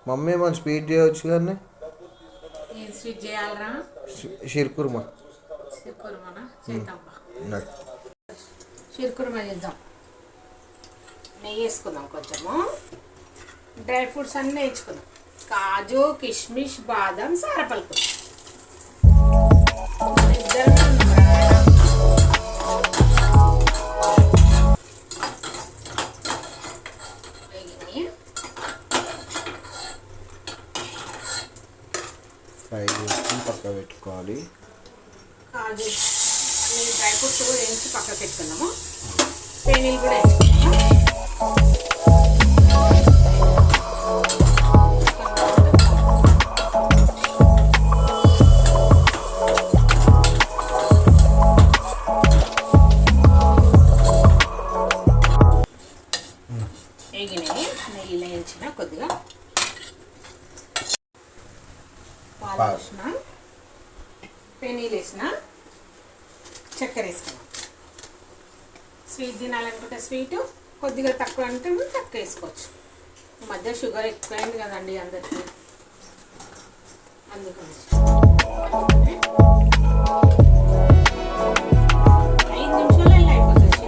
Mummy మన sweet చేయవచ్చు కానీ ఏం స్వీట్ చేయాలరా? షీర్ కుర్మా. షీర్ కుర్మానా చేద్దాంపా. నాకు షీర్ కుర్మా చేద్దాం. నెయ్యి వేసుకుందాం, కొంచెము డ్రై ఫ్రూట్స్ అన్నీ వేయించుకుందాం. కాజు, కిష్మిష్, బాదం, సారపలుకు. ఫ్రై చేసుకుని పక్క పెట్టుకోవాలి. కాజు అన్ని డ్రై ఫ్రూట్స్ కూడా వేయించి పక్కకు పెట్టుకున్నాము. పేనీలు కూడా వేయించుకున్నాము. వేగినాయి. నెయ్యిలో వేయించిన కొద్దిగా పాలు వేసిన, పెనీలు వేసిన, చక్కెర వేసుకున్నాం. స్వీట్ తినాలనుకుంటే స్వీటు, కొద్దిగా తక్కువ అంటే తక్కువ వేసుకోవచ్చు. ఈ మధ్య షుగర్ ఎక్కువైంది కదండి అందరికీ, అందుకని 5 నిమిషాలలో అయిపోతుంది.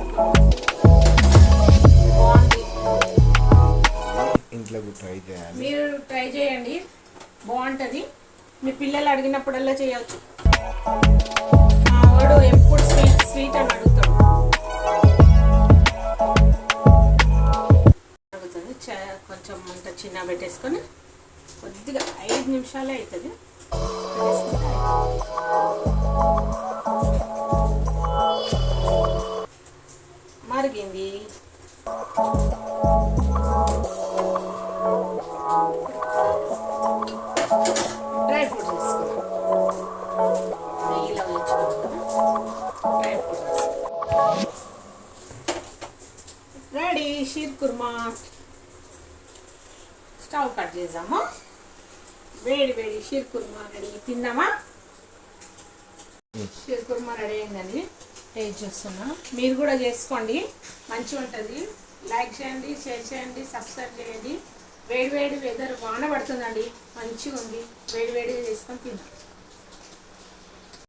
బాగుంది. ఇంట్లో ట్రై చేయాలి. మీరు ట్రై చేయండి, బాగుంటుంది. మీ పిల్లలు అడిగినప్పుడల్లా చేయవచ్చు. మా వాడు ఎప్పుడు స్వీట్ స్వీట్ అని అడుగుతాడు. కొంచెం మంట చిన్న పెట్టేసుకొని కొద్దిగా 5 నిమిషాలే అవుతుంది. మరిగింది. డ్రై ఫ్రూట్స్ వేసుకున్నాం. నెయ్యిలో వేయించుకుంటాం. Dry fruits ready. Sheer khurma. Stove cut చేద్దాము. వేడి వేడి షీర్ కుర్మా రెడీ. తిందామా? షీర్ కుర్మా రెడీ అయిందండి. టేస్ట్ చూస్తున్నా. మీరు కూడా చేసుకోండి, మంచిగా ఉంటుంది. లైక్ చేయండి, షేర్ చేయండి, సబ్స్క్రైబ్ చేయండి. వేడి వేడి వెదర్ వాన పడుతుందండి, మంచిగా ఉంది. వేడి వేడిగా చేసుకొని తిందాం.